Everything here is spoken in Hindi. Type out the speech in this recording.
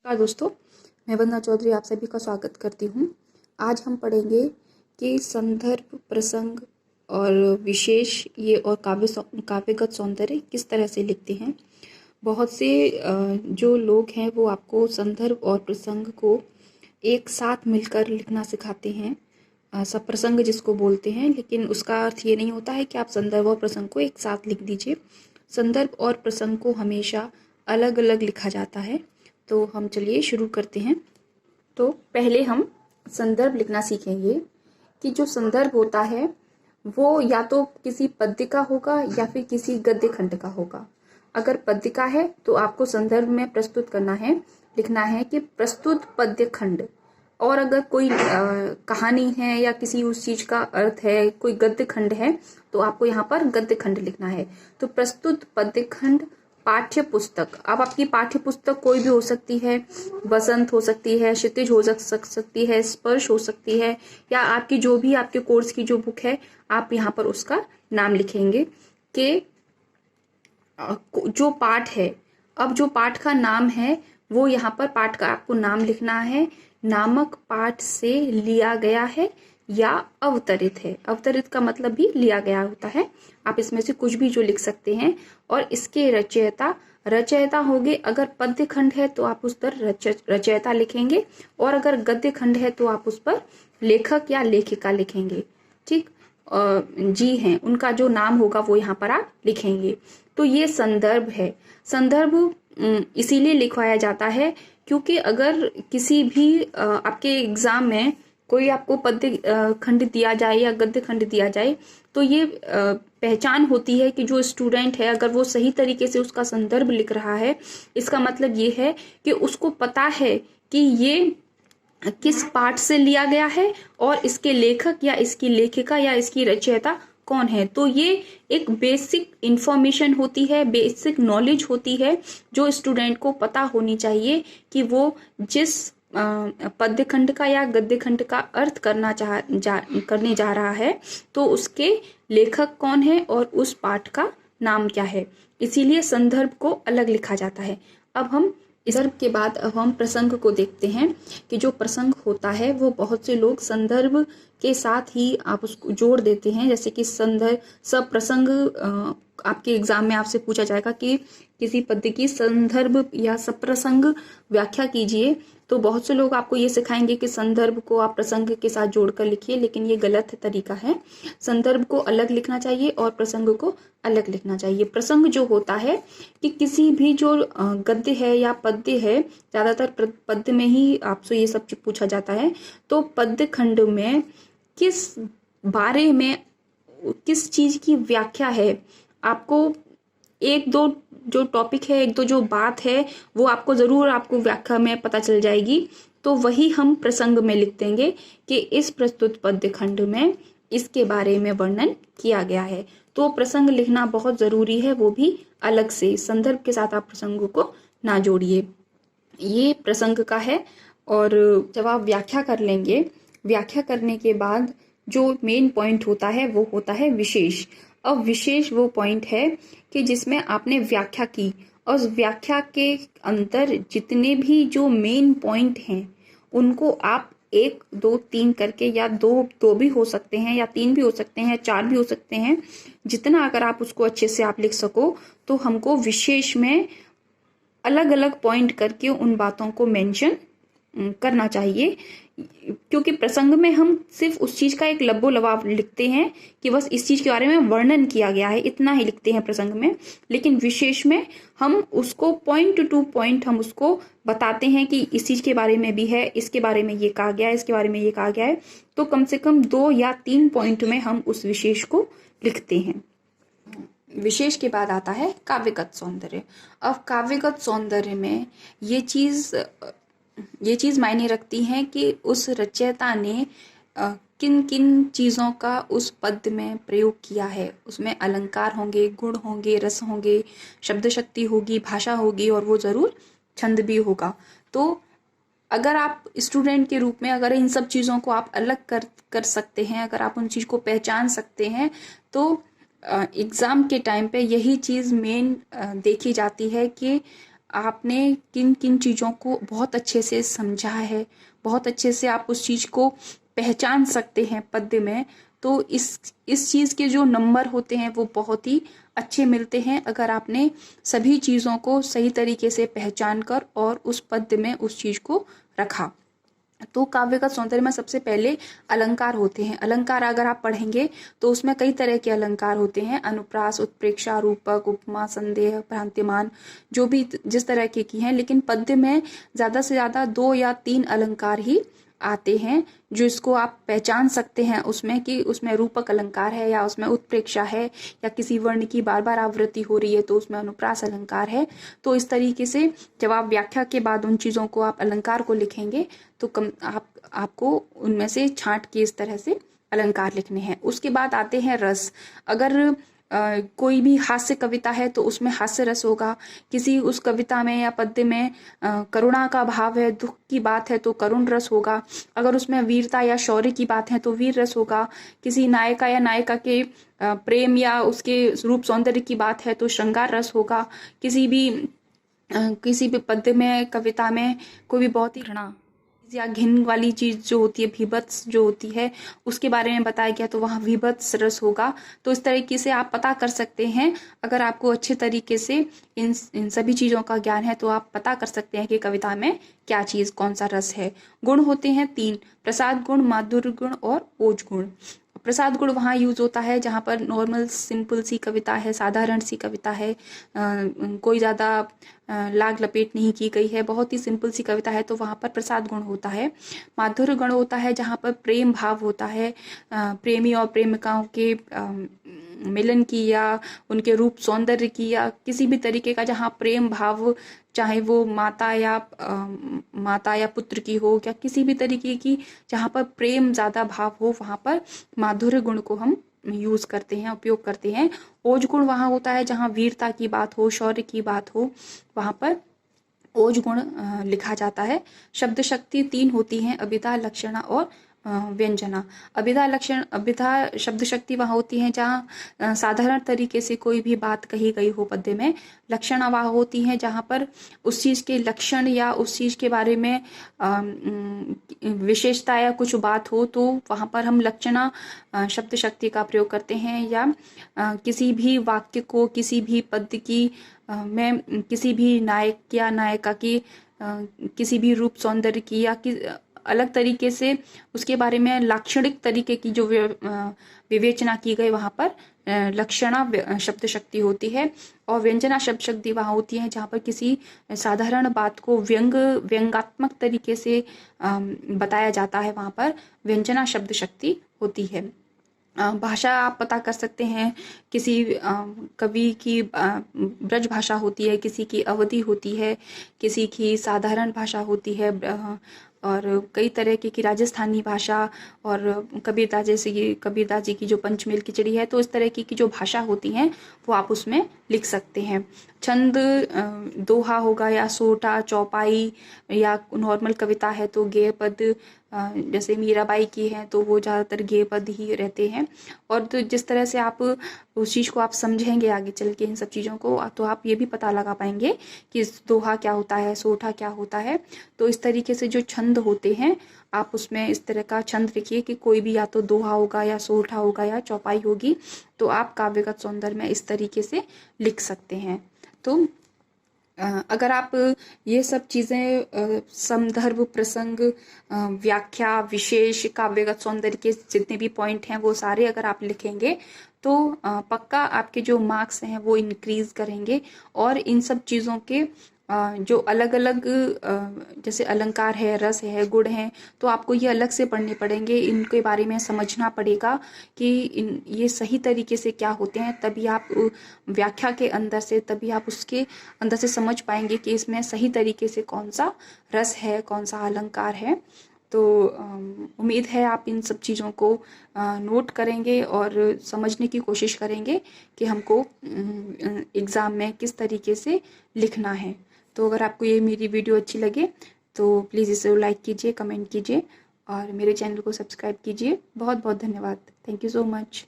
नमस्कार दोस्तों, मैं वंदना चौधरी आप सभी का स्वागत करती हूँ। आज हम पढ़ेंगे कि संदर्भ, प्रसंग और विशेष ये और काव्यगत सौंदर्य किस तरह से लिखते हैं। बहुत से जो लोग हैं वो आपको संदर्भ और प्रसंग को एक साथ मिलकर लिखना सिखाते हैं, सब प्रसंग जिसको बोलते हैं, लेकिन उसका अर्थ ये नहीं होता है कि आप संदर्भ और प्रसंग को एक साथ लिख दीजिए। संदर्भ और प्रसंग को हमेशा अलग अलग लिखा जाता है। तो हम चलिए शुरू करते हैं। तो पहले हम संदर्भ लिखना सीखेंगे कि जो संदर्भ होता है वो या तो किसी पद्य का होगा या फिर किसी गद्य खंड का होगा। अगर पद्य का है तो आपको संदर्भ में प्रस्तुत करना है, लिखना है कि प्रस्तुत पद्य खंड। और अगर कोई कहानी है या किसी उस चीज का अर्थ है, कोई गद्य खंड है, तो आपको यहाँ पर गद्य खंड लिखना है। तो प्रस्तुत पद्य खंड पाठ्य पुस्तक। अब आपकी पाठ्य पुस्तक कोई भी हो सकती है, बसंत हो सकती है, क्षितिज हो सकती है, स्पर्श हो सकती है, या आपकी जो भी आपके कोर्स की जो बुक है, आप यहाँ पर उसका नाम लिखेंगे कि जो पाठ है। अब जो पाठ का नाम है वो यहाँ पर पाठ का आपको नाम लिखना है, नामक पाठ से लिया गया है या अवतरित है। अवतरित का मतलब भी लिया गया होता है। आप इसमें से कुछ भी जो लिख सकते हैं। और इसके रचयिता होंगे। अगर पद्य खंड है तो आप उस पर रचयिता लिखेंगे, और अगर गद्य खंड है तो आप उस पर लेखक या लेखिका लिखेंगे। ठीक, जी हैं, उनका जो नाम होगा वो यहाँ पर आप लिखेंगे। तो ये संदर्भ है। संदर्भ इसीलिए लिखवाया जाता है क्योंकि अगर किसी भी आपके एग्जाम में कोई आपको पद्य खंड दिया जाए या गद्य खंड दिया जाए, तो ये पहचान होती है कि जो स्टूडेंट है अगर वो सही तरीके से उसका संदर्भ लिख रहा है, इसका मतलब ये है कि उसको पता है कि ये किस पाठ से लिया गया है और इसके लेखक या इसकी लेखिका या इसकी रचयिता कौन है। तो ये एक बेसिक इंफॉर्मेशन होती है, बेसिक नॉलेज होती है जो स्टूडेंट को पता होनी चाहिए कि वो जिस पद्य खंड का या गद्य खंड का अर्थ करने जा रहा है, तो उसके लेखक कौन है और उस पाठ का नाम क्या है। इसीलिए संदर्भ को अलग लिखा जाता है। अब हम संदर्भ के बाद अब हम प्रसंग को देखते हैं कि जो प्रसंग होता है वो बहुत से लोग संदर्भ के साथ ही आप उसको जोड़ देते हैं। जैसे कि संदर्भ सब प्रसंग, आपके एग्जाम में आपसे पूछा जाएगा कि किसी पद्य की संदर्भ या सप्रसंग व्याख्या कीजिए, तो बहुत से लोग आपको ये सिखाएंगे कि संदर्भ को आप प्रसंग के साथ जोड़कर लिखिए, लेकिन ये गलत तरीका है। संदर्भ को अलग लिखना चाहिए और प्रसंग को अलग लिखना चाहिए। प्रसंग जो होता है कि किसी भी जो गद्य है या पद्य है, ज्यादातर पद्य में ही आपसे ये सब पूछा जाता है, तो पद्य खंड में किस बारे में किस चीज की व्याख्या है, आपको एक दो जो टॉपिक है, एक दो जो बात है, वो आपको जरूर आपको व्याख्या में पता चल जाएगी। तो वही हम प्रसंग में लिख देंगे कि इस प्रस्तुत पद्य खंड में इसके बारे में वर्णन किया गया है। तो प्रसंग लिखना बहुत जरूरी है, वो भी अलग से। संदर्भ के साथ आप प्रसंग को ना जोड़िए। ये प्रसंग का है। और जब आप व्याख्या कर लेंगे, व्याख्या करने के बाद जो मेन पॉइंट होता है वो होता है विशेष। अब विशेष वो पॉइंट है कि जिसमें आपने व्याख्या की, और उस व्याख्या के अंदर जितने भी जो मेन पॉइंट हैं उनको आप 1 2 3 करके, या दो भी हो सकते हैं, या 3 भी हो सकते हैं, 4 भी हो सकते हैं, जितना अगर आप उसको अच्छे से आप लिख सको, तो हमको विशेष में अलग अलग पॉइंट करके उन बातों को मेंशन करना चाहिए। क्योंकि प्रसंग में हम सिर्फ उस चीज का एक लबो लबाब लिखते हैं कि बस इस चीज के बारे में वर्णन किया गया है, इतना ही लिखते हैं प्रसंग में। लेकिन विशेष में हम उसको पॉइंट टू पॉइंट हम उसको बताते हैं कि इस चीज के बारे में भी है, इसके बारे में ये कहा गया है, इसके बारे में ये कहा गया है। तो कम से कम 2 या 3 पॉइंट में हम उस विशेष को लिखते हैं। विशेष के बाद आता है काव्यगत सौंदर्य। अब काव्यगत सौंदर्य में ये चीज मायने रखती है कि उस रचयिता ने किन किन चीजों का उस पद्य में प्रयोग किया है। उसमें अलंकार होंगे, गुण होंगे, रस होंगे, शब्द शक्ति होगी, भाषा होगी, और वो जरूर छंद भी होगा। तो अगर आप स्टूडेंट के रूप में अगर इन सब चीजों को आप अलग कर सकते हैं, अगर आप उन चीज को पहचान सकते हैं, तो एग्जाम के टाइम पे यही चीज मेन देखी जाती है कि आपने किन किन चीज़ों को बहुत अच्छे से समझा है, बहुत अच्छे से आप उस चीज़ को पहचान सकते हैं पद्य में, तो इस चीज़ के जो नंबर होते हैं वो बहुत ही अच्छे मिलते हैं अगर आपने सभी चीज़ों को सही तरीके से पहचान कर और उस पद्य में उस चीज़ को रखा। तो काव्य का सौंदर्य में सबसे पहले अलंकार होते हैं। अलंकार अगर आप पढ़ेंगे तो उसमें कई तरह के अलंकार होते हैं, अनुप्रास, उत्प्रेक्षा, रूपक, उपमा, संदेह, भ्रांतिमान, जो भी जिस तरह के की हैं। लेकिन पद्य में ज़्यादा से ज़्यादा 2 या 3 अलंकार ही आते हैं जो इसको आप पहचान सकते हैं उसमें कि उसमें रूपक अलंकार है या उसमें उत्प्रेक्षा है या किसी वर्ण की बार बार आवृत्ति हो रही है तो उसमें अनुप्रास अलंकार है। तो इस तरीके से जब आप व्याख्या के बाद उन चीज़ों को आप अलंकार को लिखेंगे तो आपको उनमें से छांट के इस तरह से अलंकार लिखने हैं। उसके बाद आते हैं रस। अगर कोई भी हास्य कविता है तो उसमें हास्य रस होगा। किसी उस कविता में या पद्य में करुणा का भाव है, दुख की बात है तो करुण रस होगा। अगर उसमें वीरता या शौर्य की बात है तो वीर रस होगा। किसी नायिका या नायिका के प्रेम या उसके रूप सौंदर्य की बात है तो श्रृंगार रस होगा। किसी भी पद्य में, कविता में कोई भी बहुत ही घृणा या घिन वाली चीज जो होती है, भीभत्स जो होती है, उसके बारे में बताया गया तो वहां भीभत्स रस होगा। तो इस तरीके से आप पता कर सकते हैं, अगर आपको अच्छे तरीके से इन सभी चीजों का ज्ञान है तो आप पता कर सकते हैं कि कविता में क्या चीज, कौन सा रस है। गुण होते हैं 3, प्रसाद गुण, माधुर्य गुण और ओज गुण। प्रसाद गुण वहाँ यूज होता है जहाँ पर नॉर्मल सिंपल सी कविता है, साधारण सी कविता है, कोई ज़्यादा लाग लपेट नहीं की गई है, बहुत ही सिंपल सी कविता है, तो वहाँ पर प्रसाद गुण होता है। माधुर्य गुण होता है जहाँ पर प्रेम भाव होता है, प्रेमी और प्रेमिकाओं के मिलन की या उनके रूप सौंदर्य की या किसी भी तरीके का जहाँ प्रेम भाव, चाहे वो माता या पुत्र की हो या किसी भी तरीके की जहाँ पर प्रेम ज्यादा भाव हो, वहाँ पर माधुर्य गुण को हम यूज करते हैं, उपयोग करते हैं। ओज गुण वहाँ होता है जहाँ वीरता की बात हो, शौर्य की बात हो, वहाँ पर ओज गुण लिखा जाता है। शब्द शक्ति 3 होती हैं, अभिधा, लक्षणा और व्यंजना। अभिधा शब्द शक्ति वहाँ होती है जहाँ साधारण तरीके से कोई भी बात कही गई हो पद्य में। लक्षणा वहाँ होती है जहाँ पर उस चीज के लक्षण या उस चीज के बारे में विशेषता या कुछ बात हो, तो वहाँ पर हम लक्षणा शब्द शक्ति का प्रयोग करते हैं। या किसी भी वाक्य को, किसी भी पद्य की में किसी भी नायक या नायिका की किसी भी रूप सौंदर्य की या अलग तरीके से उसके बारे में लाक्षणिक तरीके की जो विवेचना की गई, वहां पर लक्षणा शब्द शक्ति होती है। और व्यंजना शब्द शक्ति वहां होती है जहां पर किसी साधारण बात को व्यंगात्मक तरीके से बताया जाता है, वहां पर व्यंजना शब्द शक्ति होती है। भाषा आप पता कर सकते हैं, किसी कवि की ब्रज भाषा होती है, किसी की अवधी होती है, किसी की साधारण भाषा होती है, और कई तरह की राजस्थानी भाषा, और कबीरदास जी की जो पंचमेल खिचड़ी है, तो इस तरह की जो भाषा होती हैं वो आप उसमें लिख सकते हैं। छंद दोहा होगा या सोटा, चौपाई, या नॉर्मल कविता है तो गेय पद, जैसे मीराबाई की है तो वो ज़्यादातर गेय पद ही रहते हैं। और तो जिस तरह से आप उस चीज़ को आप समझेंगे आगे चल के इन सब चीज़ों को, तो आप ये भी पता लगा पाएंगे कि दोहा क्या होता है, सोठा क्या होता है। तो इस तरीके से जो छंद होते हैं, आप उसमें इस तरह का छंद लिखिए कि कोई भी या तो दोहा होगा या सोठा होगा या चौपाई होगी, तो आप काव्यगत सौंदर्य में इस तरीके से लिख सकते हैं। तो अगर आप ये सब चीज़ें संदर्भ, प्रसंग, व्याख्या, विशेष, काव्यगत सौंदर्य के जितने भी पॉइंट हैं वो सारे अगर आप लिखेंगे तो पक्का आपके जो मार्क्स हैं वो इंक्रीज करेंगे। और इन सब चीज़ों के जो अलग अलग जैसे अलंकार है, रस है, गुण है, तो आपको ये अलग से पढ़ने पड़ेंगे, इनके बारे में समझना पड़ेगा कि ये सही तरीके से क्या होते हैं, तभी आप व्याख्या के अंदर से, तभी आप उसके अंदर से समझ पाएंगे कि इसमें सही तरीके से कौन सा रस है, कौन सा अलंकार है। तो उम्मीद है आप इन सब चीज़ों को नोट करेंगे और समझने की कोशिश करेंगे कि हमको एग्ज़ाम में किस तरीके से लिखना है। तो अगर आपको ये मेरी वीडियो अच्छी लगे तो प्लीज़ इसे लाइक कीजिए, कमेंट कीजिए और मेरे चैनल को सब्सक्राइब कीजिए। बहुत बहुत धन्यवाद। Thank you so much.